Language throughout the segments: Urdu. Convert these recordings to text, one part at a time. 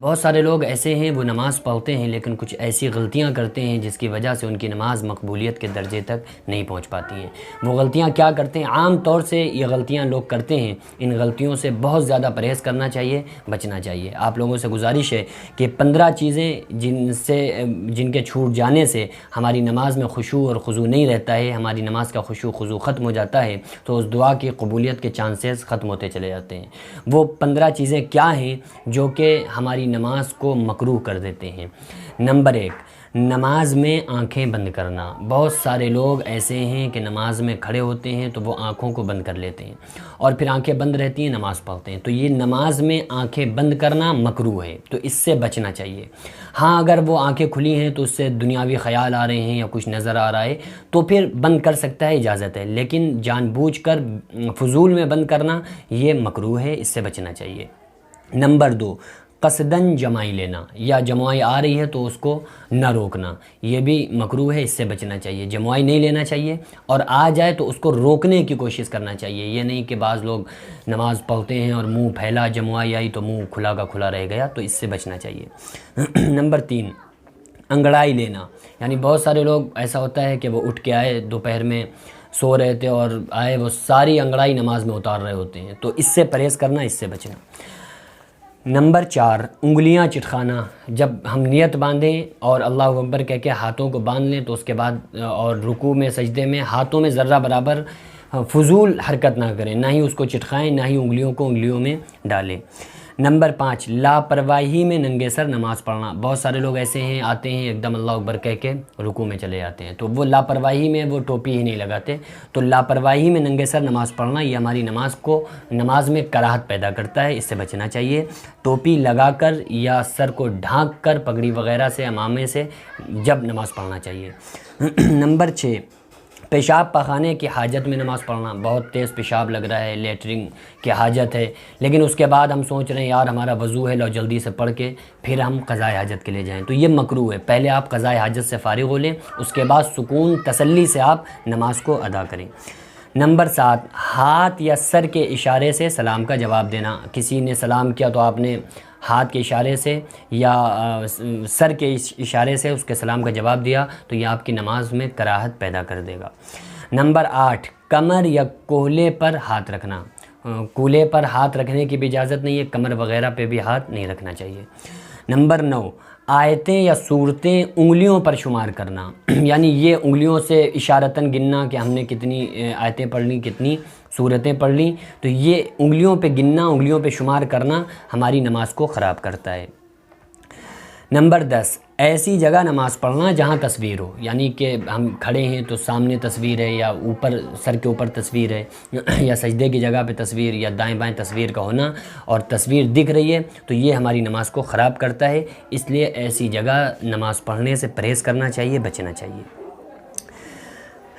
بہت سارے لوگ ایسے ہیں وہ نماز پڑھتے ہیں لیکن کچھ ایسی غلطیاں کرتے ہیں جس کی وجہ سے ان کی نماز مقبولیت کے درجے تک نہیں پہنچ پاتی ہیں۔ وہ غلطیاں کیا کرتے ہیں؟ عام طور سے یہ غلطیاں لوگ کرتے ہیں، ان غلطیوں سے بہت زیادہ پرہیز کرنا چاہیے، بچنا چاہیے۔ آپ لوگوں سے گزارش ہے کہ 15 چیزیں جن کے چھوٹ جانے سے ہماری نماز میں خشوع اور خضوع نہیں رہتا ہے، ہماری نماز کا خشوع خضوع ختم ہو جاتا ہے، تو اس دعا کی قبولیت کے چانسز ختم ہوتے چلے جاتے ہیں۔ وہ 15 چیزیں کیا ہیں جو کہ ہماری نماز کو مکروہ کر دیتے ہیں؟ نمبر 1، نماز میں آنکھیں بند کرنا۔ بہت سارے لوگ ایسے ہیں کہ نماز میں کھڑے ہوتے ہیں تو وہ آنکھوں کو بند کر لیتے ہیں اور پھر آنکھیں بند رہتی ہیں، نماز پڑھتے ہیں، تو یہ نماز میں آنکھیں بند کرنا مکروہ ہے، تو اس سے بچنا چاہیے۔ ہاں اگر وہ آنکھیں کھلی ہیں تو اس سے دنیاوی خیال آ رہے ہیں یا کچھ نظر آ رہا ہے تو پھر بند کر سکتا ہے، اجازت ہے، لیکن جان بوجھ کر فضول میں بند کرنا یہ مکروہ ہے، اس سے بچنا چاہیے۔ نمبر 2، قصداً جمائی لینا، یا جمائی آ رہی ہے تو اس کو نہ روکنا، یہ بھی مکروہ ہے، اس سے بچنا چاہیے۔ جمائی نہیں لینا چاہیے اور آ جائے تو اس کو روکنے کی کوشش کرنا چاہیے، یہ نہیں کہ بعض لوگ نماز پڑھتے ہیں اور منہ پھیلا، جمائی آئی تو منہ کھلا کا کھلا رہ گیا، تو اس سے بچنا چاہیے۔ نمبر 3، انگڑائی لینا، یعنی بہت سارے لوگ ایسا ہوتا ہے کہ وہ اٹھ کے آئے، دوپہر میں سو رہے تھے اور آئے وہ ساری انگڑائی نماز میں اتار رہے ہوتے ہیں، تو اس سے پرہیز کرنا، اس سے بچنا۔ نمبر 4، انگلیاں چٹخانا۔ جب ہم نیت باندھیں اور اللہ اکبر کہہ کے ہاتھوں کو باندھ لیں تو اس کے بعد اور رکوع میں سجدے میں ہاتھوں میں ذرہ برابر فضول حرکت نہ کریں، نہ ہی اس کو چٹخائیں، نہ ہی انگلیوں کو انگلیوں میں ڈالیں۔ نمبر 5، لاپرواہی میں ننگے سر نماز پڑھنا۔ بہت سارے لوگ ایسے ہیں، آتے ہیں ایک دم اللہ اکبر کہہ کے رکوع میں چلے جاتے ہیں، تو وہ لاپرواہی میں وہ ٹوپی ہی نہیں لگاتے، تو لاپرواہی میں ننگے سر نماز پڑھنا یہ ہماری نماز میں کراہت پیدا کرتا ہے، اس سے بچنا چاہیے۔ ٹوپی لگا کر یا سر کو ڈھانک کر پگڑی وغیرہ سے، عمامے سے جب نماز پڑھنا چاہیے۔ نمبر 6، پیشاب پخانے کی حاجت میں نماز پڑھنا۔ بہت تیز پیشاب لگ رہا ہے، لیٹرنگ کی حاجت ہے، لیکن اس کے بعد ہم سوچ رہے ہیں یار ہمارا وضو ہے، لو جلدی سے پڑھ کے پھر ہم قضاء حاجت کے لیے جائیں، تو یہ مکروہ ہے۔ پہلے آپ قضاء حاجت سے فارغ ہو لیں، اس کے بعد سکون تسلی سے آپ نماز کو ادا کریں۔ نمبر 7، ہاتھ یا سر کے اشارے سے سلام کا جواب دینا۔ کسی نے سلام کیا تو آپ نے ہاتھ کے اشارے سے یا سر کے اشارے سے اس کے سلام کا جواب دیا تو یہ آپ کی نماز میں کراہت پیدا کر دے گا۔ نمبر 8، کمر یا کولے پر ہاتھ رکھنا۔ کولے پر ہاتھ رکھنے کی بھی اجازت نہیں ہے، کمر وغیرہ پہ بھی ہاتھ نہیں رکھنا چاہیے۔ نمبر 9، آیتیں یا سورتیں انگلیوں پر شمار کرنا، یعنی یہ انگلیوں سے اشارتاً گننا کہ ہم نے کتنی آیتیں پڑھ لیں، کتنی سورتیں پڑھ لیں، تو یہ انگلیوں پہ گننا، انگلیوں پہ شمار کرنا ہماری نماز کو خراب کرتا ہے۔ نمبر 10، ایسی جگہ نماز پڑھنا جہاں تصویر ہو، یعنی کہ ہم کھڑے ہیں تو سامنے تصویر ہے یا اوپر سر کے اوپر تصویر ہے یا سجدے کی جگہ پہ تصویر یا دائیں بائیں تصویر کا ہونا اور تصویر دکھ رہی ہے تو یہ ہماری نماز کو خراب کرتا ہے، اس لیے ایسی جگہ نماز پڑھنے سے پرہیز کرنا چاہیے، بچنا چاہیے۔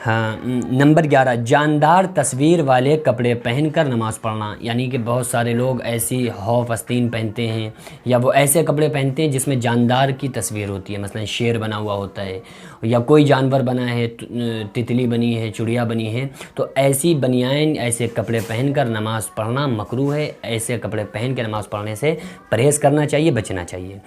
ہاں، نمبر 11، جاندار تصویر والے کپڑے پہن کر نماز پڑھنا، یعنی کہ بہت سارے لوگ ایسی خوف آستین پہنتے ہیں یا وہ ایسے کپڑے پہنتے ہیں جس میں جاندار کی تصویر ہوتی ہے، مثلا شیر بنا ہوا ہوتا ہے یا کوئی جانور بنا ہے، تتلی بنی ہے، چڑیا بنی ہے، تو ایسی بنیان، ایسے کپڑے پہن کر نماز پڑھنا مکروہ ہے، ایسے کپڑے پہن کے نماز پڑھنے سے پرہیز کرنا چاہیے، بچنا چاہیے۔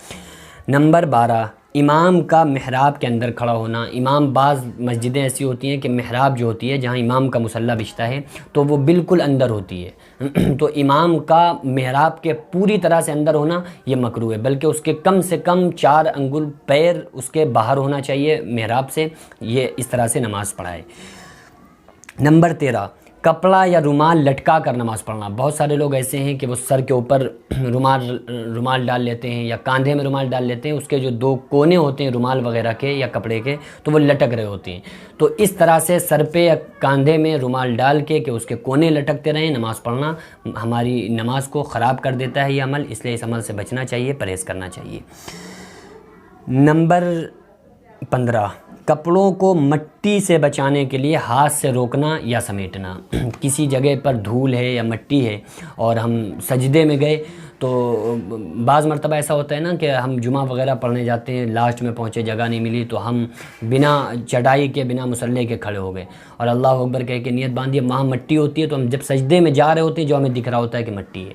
نمبر 12، امام کا محراب کے اندر کھڑا ہونا۔ بعض مسجدیں ایسی ہوتی ہیں کہ محراب جو ہوتی ہے جہاں امام کا مصلی بچھتا ہے تو وہ بالکل اندر ہوتی ہے، تو امام کا محراب کے پوری طرح سے اندر ہونا یہ مکروہ ہے، بلکہ اس کے کم سے کم 4 انگل پیر اس کے باہر ہونا چاہیے محراب سے، یہ اس طرح سے نماز پڑھائے۔ نمبر 13، کپڑا یا رومال لٹکا کر نماز پڑھنا۔ بہت سارے لوگ ایسے ہیں کہ وہ سر کے اوپر رومال ڈال لیتے ہیں یا کاندھے میں رومال ڈال لیتے ہیں، اس کے جو 2 کونے ہوتے ہیں رومال وغیرہ کے یا کپڑے کے تو وہ لٹک رہے ہوتے ہیں، تو اس طرح سے سر پہ یا کاندھے میں رومال ڈال کے کہ اس کے کونے لٹکتے رہیں نماز پڑھنا ہماری نماز کو خراب کر دیتا ہے یہ عمل، اس لیے اس عمل سے بچنا چاہیے، پرہیز کرنا چاہیے۔ نمبر 15، کپڑوں کو مٹی سے بچانے کے لیے ہاتھ سے روکنا یا سمیٹنا۔ کسی جگہ پر دھول ہے یا مٹی ہے اور ہم سجدے میں گئے تو بعض مرتبہ ایسا ہوتا ہے نا کہ ہم جمعہ وغیرہ پڑھنے جاتے ہیں، لاسٹ میں پہنچے، جگہ نہیں ملی تو ہم بنا چٹائی کے، بنا مصلی کے کھڑے ہو گئے اور اللہ اکبر کہہ کے نیت باندھی، وہاں مٹی ہوتی ہے تو ہم جب سجدے میں جا رہے ہوتے ہیں جو ہمیں دکھ رہا ہوتا ہے کہ مٹی ہے،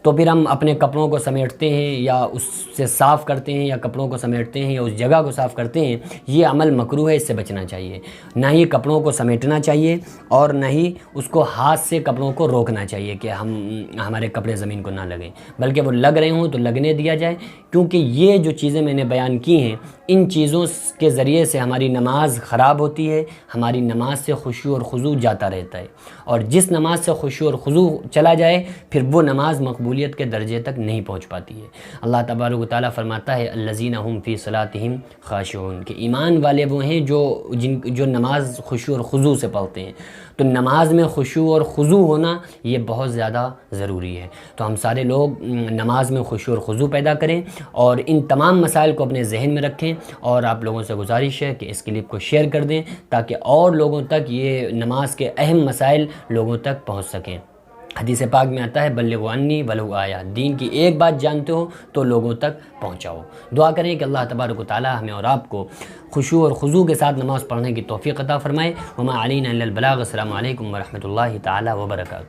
تو پھر ہم اپنے کپڑوں کو سمیٹتے ہیں یا اس سے صاف کرتے ہیں یا کپڑوں کو سمیٹتے ہیں یا اس جگہ کو صاف کرتے ہیں، یہ عمل مکروہ ہے، اس سے بچنا چاہیے۔ نہ ہی کپڑوں کو سمیٹنا چاہیے اور نہ ہی اس کو ہاتھ سے کپڑوں کو روکنا چاہیے کہ ہمارے کپڑے زمین کو نہ لگیں، بلکہ وہ لگ رہے ہوں تو لگنے دیا جائے، کیونکہ یہ جو چیزیں میں نے بیان کی ہیں ان چیزوں کے ذریعے سے ہماری نماز خراب ہوتی ہے، ہماری نماز سے خشوع اور خضوع جاتا رہتا ہے، اور جس نماز سے خشوع اور خضوع چلا جائے پھر وہ نماز مقبولیت کے درجے تک نہیں پہنچ پاتی ہے۔ اللہ تبارک و تعالیٰ فرماتا ہے الذین هم فی صلاتہم خاشعون، کہ ایمان والے وہ ہیں جو نماز خشوع اور خضوع سے پڑھتے ہیں۔ تو نماز میں خشوع اور خضوع ہونا یہ بہت زیادہ ضروری ہے۔ تو ہم سارے لوگ نماز میں خشوع اور خضوع پیدا کریں اور ان تمام مسائل کو اپنے ذہن میں رکھیں، اور آپ لوگوں سے گزارش ہے کہ اس کلپ کو شیئر کر دیں تاکہ اور لوگوں تک یہ نماز کے اہم مسائل لوگوں تک پہنچ سکیں۔ حدیث پاک میں آتا ہے بلغوا عنی ولو آیا، دین کی ایک بات جانتے ہو تو لوگوں تک پہنچاؤ۔ دعا کریں کہ اللہ تبارک و تعالی ہمیں اور آپ کو خشوع اور خضوع کے ساتھ نماز پڑھنے کی توفیق عطا فرمائے۔ وما علینا الا البلاغ۔ السلام علیکم ورحمۃ اللہ تعالی وبرکاتہ۔